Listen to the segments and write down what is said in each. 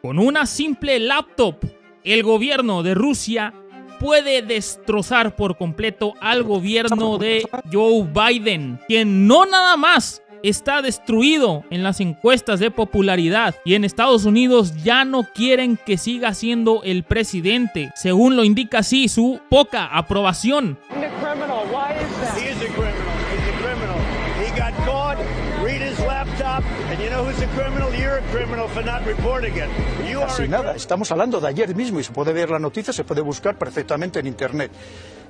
Con una simple laptop, el gobierno de Rusia puede destrozar por completo al gobierno de Joe Biden, quien no nada más está destruido en las encuestas de popularidad y en Estados Unidos ya no quieren que siga siendo el presidente, según lo indica así su poca aprobación. Casi nada, estamos hablando de ayer mismo y se puede ver la noticia, se puede buscar perfectamente en internet.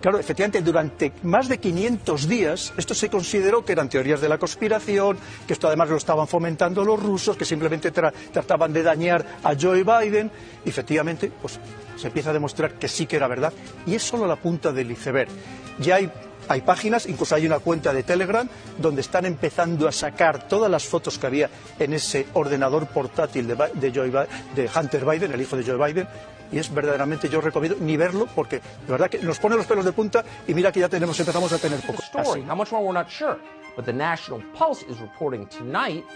Claro, efectivamente, durante más de 500 días esto se consideró que eran teorías de la conspiración, que esto además lo estaban fomentando los rusos, que simplemente trataban de dañar a Joe Biden. Y efectivamente, pues se empieza a demostrar que sí que era verdad. Y es solo la punta del iceberg. Ya hay páginas, incluso hay una cuenta de Telegram, donde están empezando a sacar todas las fotos que había en ese ordenador portátil de Hunter Biden, el hijo de Joe Biden. Y es verdaderamente, yo recomiendo ni verlo, porque de verdad que nos pone los pelos de punta y mira que ya empezamos a tener poco. How much more, we're not sure. But the National Pulse is reporting tonight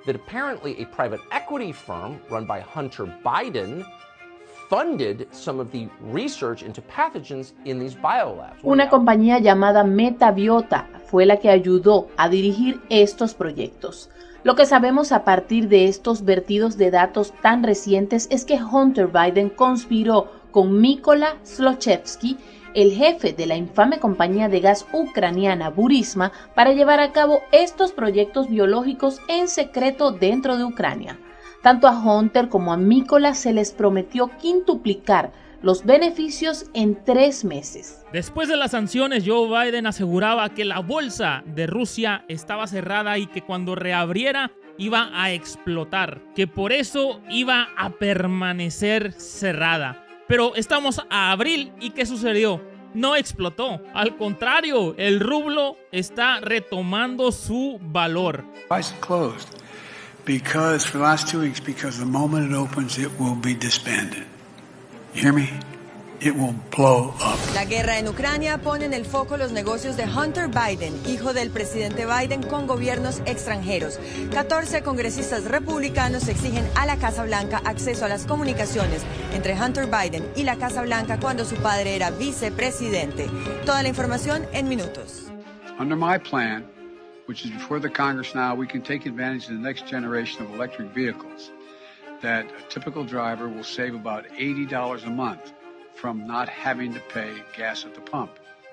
that apparently a private equity firm run by Hunter Biden funded some of the research into pathogens in these biolabs. Una compañía llamada Metabiota fue la que ayudó a dirigir estos proyectos. Lo que sabemos a partir de estos vertidos de datos tan recientes es que Hunter Biden conspiró con Mykola Zlochevsky, el jefe de la infame compañía de gas ucraniana Burisma, para llevar a cabo estos proyectos biológicos en secreto dentro de Ucrania. Tanto a Hunter como a Mykola se les prometió quintuplicar los beneficios en 3 meses. Después de las sanciones, Joe Biden aseguraba que la bolsa de Rusia estaba cerrada y que cuando reabriera iba a explotar, que por eso iba a permanecer cerrada. Pero estamos a abril y ¿qué sucedió? No explotó. Al contrario, el rublo está retomando su valor. Because for the last 2 weeks, because the moment it opens, it will be disbanded. You hear me? It will blow up. La guerra en Ucrania pone en el foco los negocios de Hunter Biden, hijo del presidente Biden, con gobiernos extranjeros. 14 congresistas republicanos exigen a la Casa Blanca acceso a las comunicaciones entre Hunter Biden y la Casa Blanca cuando su padre era vicepresidente. Toda la información en minutos. Under my plan, which is before the Congress now, we can take advantage of the next generation of electric vehicles that a typical driver will save about $80 a month from not having to pay gas at the pump.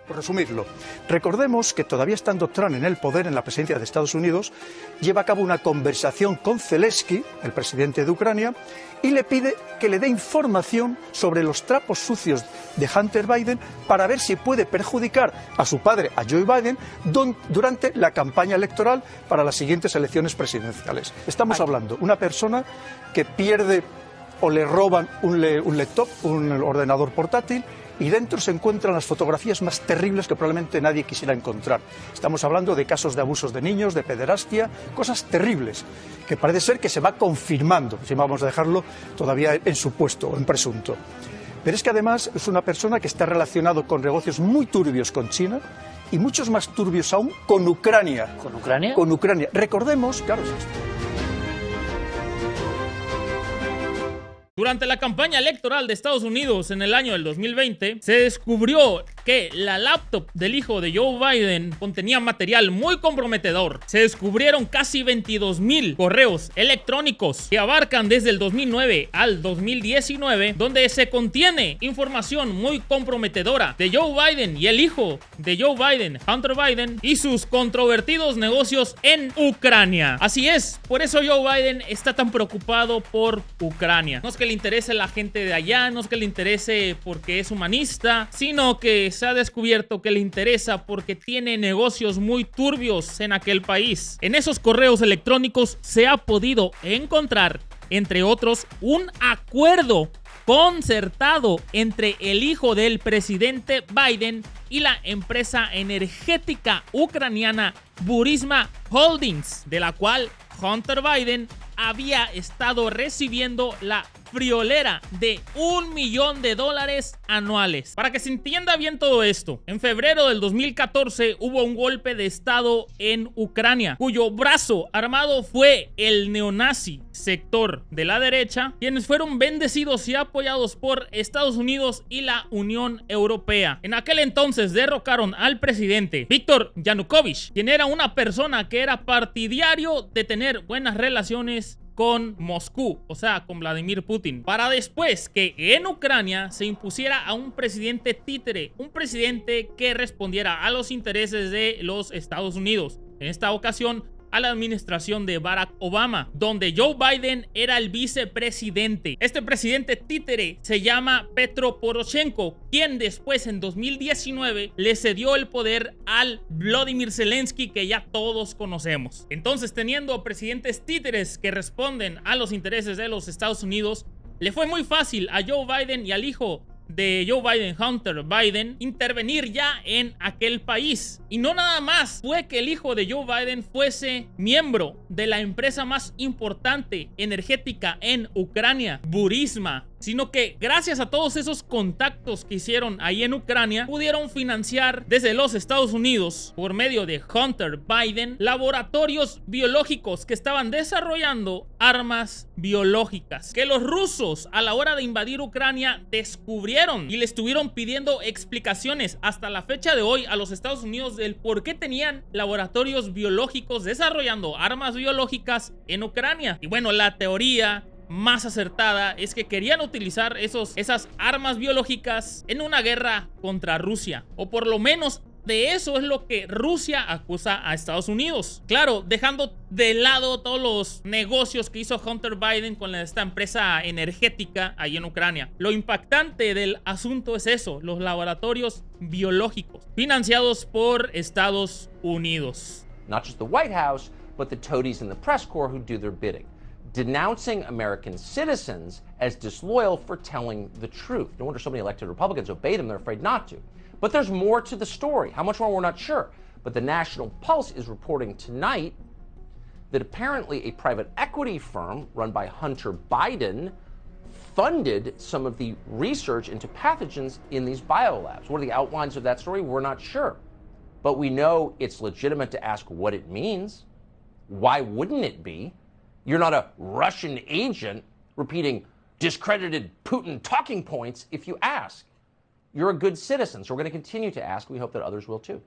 Por resumirlo, recordemos que todavía estando Trump en el poder, en la presidencia de Estados Unidos, lleva a cabo una conversación con Zelensky, el presidente de Ucrania, y le pide que le dé información sobre los trapos sucios de Hunter Biden para ver si puede perjudicar a su padre, a Joe Biden, durante la campaña electoral para las siguientes elecciones presidenciales. Estamos hablando de una persona que pierde o le roban un laptop, un ordenador portátil, y dentro se encuentran las fotografías más terribles que probablemente nadie quisiera encontrar. Estamos hablando de casos de abusos de niños, de pederastia, cosas terribles, que parece ser que se va confirmando, si vamos a dejarlo todavía en supuesto, en presunto. Pero es que además es una persona que está relacionado con negocios muy turbios con China y muchos más turbios aún con Ucrania. ¿Con Ucrania? Con Ucrania. Recordemos, claro, es esto. Durante la campaña electoral de Estados Unidos en el año del 2020, se descubrió que la laptop del hijo de Joe Biden contenía material muy comprometedor. Se descubrieron casi 22,000 correos electrónicos que abarcan desde el 2009 al 2019, donde se contiene información muy comprometedora de Joe Biden y el hijo de Joe Biden, Hunter Biden, y sus controvertidos negocios en Ucrania. Así es, por eso Joe Biden está tan preocupado por Ucrania. No es que le interese la gente de allá, no es que le interese porque es humanista, sino que se ha descubierto que le interesa porque tiene negocios muy turbios en aquel país. En esos correos electrónicos se ha podido encontrar, entre otros, un acuerdo concertado entre el hijo del presidente Biden y la empresa energética ucraniana Burisma Holdings, de la cual Hunter Biden había estado recibiendo la friolera de $1 millón anuales. Para que se entienda bien todo esto, en febrero del 2014 hubo un golpe de estado en Ucrania, cuyo brazo armado fue el neonazi sector de la derecha, quienes fueron bendecidos y apoyados por Estados Unidos y la Unión Europea. En aquel entonces derrocaron al presidente Viktor Yanukovych, quien era una persona que era partidario de tener buenas relaciones con Moscú, o sea, con Vladimir Putin, para después que en Ucrania se impusiera a un presidente títere, un presidente que respondiera a los intereses de los Estados Unidos. En esta ocasión, a la administración de Barack Obama, donde Joe Biden era el vicepresidente. Este presidente títere se llama Petro Poroshenko, quien después en 2019 le cedió el poder al Volodymyr Zelensky, que ya todos conocemos. Entonces, teniendo presidentes títeres que responden a los intereses de los Estados Unidos, le fue muy fácil a Joe Biden y al hijo de Joe Biden, Hunter Biden, intervenir ya en aquel país. Y no nada más fue que el hijo de Joe Biden fuese miembro de la empresa más importante energética en Ucrania, Burisma, sino que gracias a todos esos contactos que hicieron ahí en Ucrania, pudieron financiar desde los Estados Unidos, por medio de Hunter Biden, laboratorios biológicos que estaban desarrollando armas biológicas, que los rusos a la hora de invadir Ucrania descubrieron y le estuvieron pidiendo explicaciones hasta la fecha de hoy a los Estados Unidos del por qué tenían laboratorios biológicos desarrollando armas biológicas en Ucrania. Y bueno, la teoría más acertada es que querían utilizar esas armas biológicas en una guerra contra Rusia, o por lo menos de eso es lo que Rusia acusa a Estados Unidos. Claro, dejando de lado todos los negocios que hizo Hunter Biden con esta empresa energética ahí en Ucrania. Lo impactante del asunto es eso, los laboratorios biológicos financiados por Estados Unidos. Not just the White House, but the toadies in the press corps who do their bidding, denouncing American citizens as disloyal for telling the truth. No wonder so many elected Republicans obey them. They're afraid not to. But there's more to the story. How much more, we're not sure. But the National Pulse is reporting tonight that apparently a private equity firm run by Hunter Biden funded some of the research into pathogens in these biolabs. What are the outlines of that story? We're not sure. But we know it's legitimate to ask what it means. Why wouldn't it be? You're not a Russian agent repeating discredited Putin talking points if you ask. You're a good citizen, so we're going to continue to ask. We hope that others will too.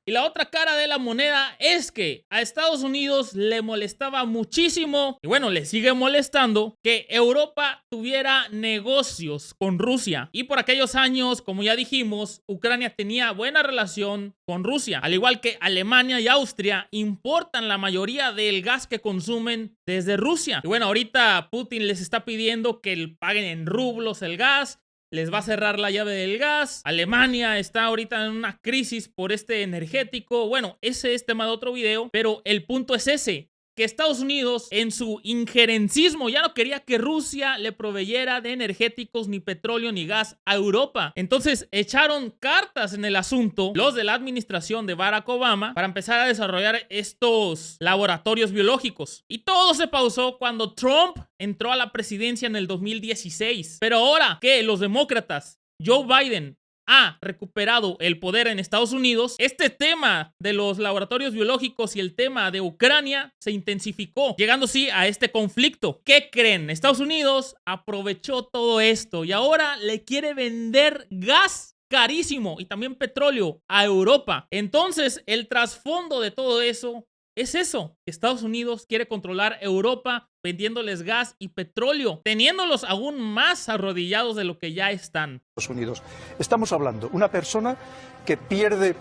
Y la otra cara de la moneda es que a Estados Unidos le molestaba muchísimo, y bueno, le sigue molestando, que Europa tuviera negocios con Rusia. Y por aquellos años, como ya dijimos, Ucrania tenía buena relación con Rusia. Al igual que Alemania y Austria importan la mayoría del gas que consumen desde Rusia. Y bueno, ahorita Putin les está pidiendo que paguen en rublos el gas. Les va a cerrar la llave del gas. Alemania está ahorita en una crisis por este energético. Bueno, ese es tema de otro video, pero el punto es ese, que Estados Unidos en su injerencismo ya no quería que Rusia le proveyera de energéticos, ni petróleo, ni gas a Europa. Entonces echaron cartas en el asunto los de la administración de Barack Obama para empezar a desarrollar estos laboratorios biológicos. Y todo se pausó cuando Trump entró a la presidencia en el 2016. Pero ahora que los demócratas, Joe Biden, ha recuperado el poder en Estados Unidos, este tema de los laboratorios biológicos y el tema de Ucrania se intensificó, llegando sí a este conflicto. ¿Qué creen? Estados Unidos aprovechó todo esto y ahora le quiere vender gas carísimo y también petróleo a Europa. Entonces, el trasfondo de todo eso es eso, que Estados Unidos quiere controlar Europa vendiéndoles gas y petróleo, teniéndolos aún más arrodillados de lo que ya están. Estados Unidos. Estamos hablando de una persona que pierde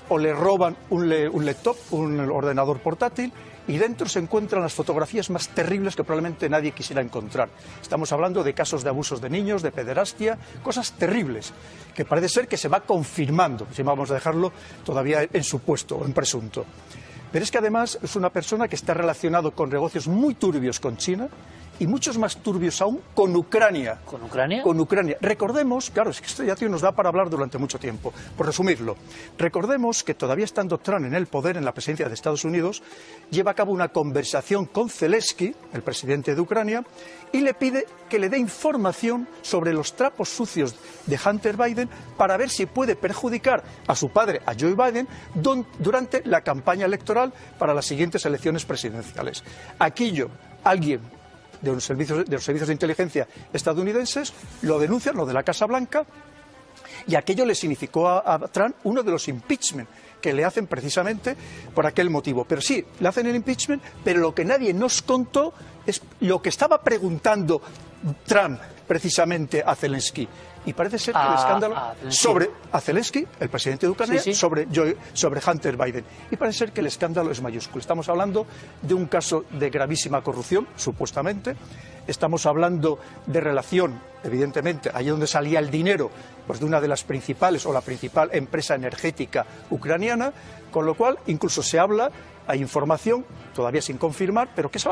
o le roban un laptop, un ordenador portátil, y dentro se encuentran las fotografías más terribles que probablemente nadie quisiera encontrar. Estamos hablando de casos de abusos de niños, de pederastia, cosas terribles, que parece ser que se va confirmando, si vamos a dejarlo todavía en supuesto o en presunto. Pero es que además es una persona que está relacionado con negocios muy turbios con China y muchos más turbios aún con Ucrania. ¿Con Ucrania? Con Ucrania. Recordemos, claro, es que esto ya nos da para hablar durante mucho tiempo. Por resumirlo, recordemos que todavía estando Trump en el poder, en la presidencia de Estados Unidos, lleva a cabo una conversación con Zelensky, el presidente de Ucrania, y le pide que le dé información sobre los trapos sucios de Hunter Biden para ver si puede perjudicar a su padre, a Joe Biden, durante la campaña electoral para las siguientes elecciones presidenciales. Aquello, alguien de los servicios de inteligencia estadounidenses lo denuncian, lo de la Casa Blanca, y aquello le significó a Trump uno de los impeachment que le hacen precisamente por aquel motivo. Pero sí, le hacen el impeachment, pero lo que nadie nos contó es lo que estaba preguntando Trump precisamente a Zelensky. Y parece ser que el escándalo sobre Zelensky, el presidente de Ucrania, sí. sobre Hunter Biden. Y parece ser que el escándalo es mayúsculo. Estamos hablando de un caso de gravísima corrupción, supuestamente. Estamos hablando de relación, evidentemente, allí donde salía el dinero, pues de una de las principales o la principal empresa energética ucraniana, con lo cual incluso se habla, hay información, todavía sin confirmar, pero que se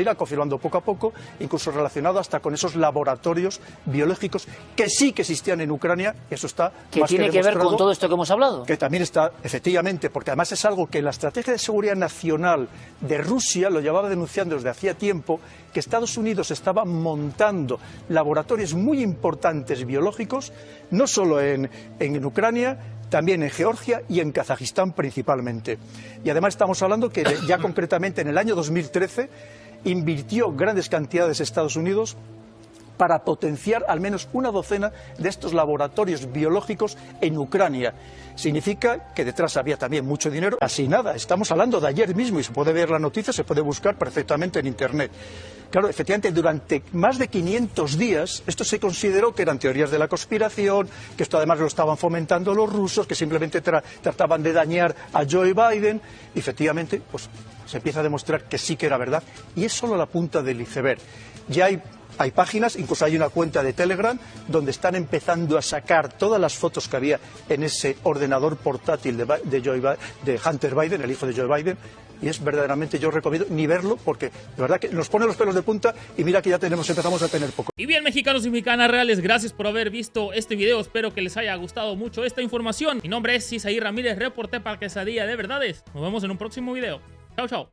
irá confirmando poco a poco, incluso relacionado hasta con esos laboratorios biológicos que sí que existían en Ucrania, y eso está ¿Que más tiene que ver con todo esto que hemos hablado? Que también está, efectivamente, porque además es algo que la estrategia de seguridad nacional de Rusia lo llevaba denunciando desde hacía tiempo, que Estados Unidos estaba montando laboratorios muy importantes biológicos, no solo en Ucrania, también en Georgia y en Kazajistán principalmente. Y además estamos hablando que ya concretamente en el año 2013 invirtió grandes cantidades Estados Unidos para potenciar al menos una docena de estos laboratorios biológicos en Ucrania. Significa que detrás había también mucho dinero. Así nada, estamos hablando de ayer mismo y se puede ver la noticia, se puede buscar perfectamente en Internet. Claro, efectivamente, durante más de 500 días esto se consideró que eran teorías de la conspiración, que esto además lo estaban fomentando los rusos, que simplemente trataban de dañar a Joe Biden. Y efectivamente, pues se empieza a demostrar que sí que era verdad. Y es solo la punta del iceberg. Ya hay páginas, incluso hay una cuenta de Telegram, donde están empezando a sacar todas las fotos que había en ese ordenador portátil de Hunter Biden, el hijo de Joe Biden, y es verdaderamente, yo recomiendo ni verlo, porque de verdad que nos pone los pelos de punta, y mira que ya empezamos a tener poco. Y bien, mexicanos y mexicanas reales, gracias por haber visto este video, espero que les haya gustado mucho esta información. Mi nombre es Isaí Ramírez, reporté para Quesadilla de Verdades. Nos vemos en un próximo video. Chao, chao.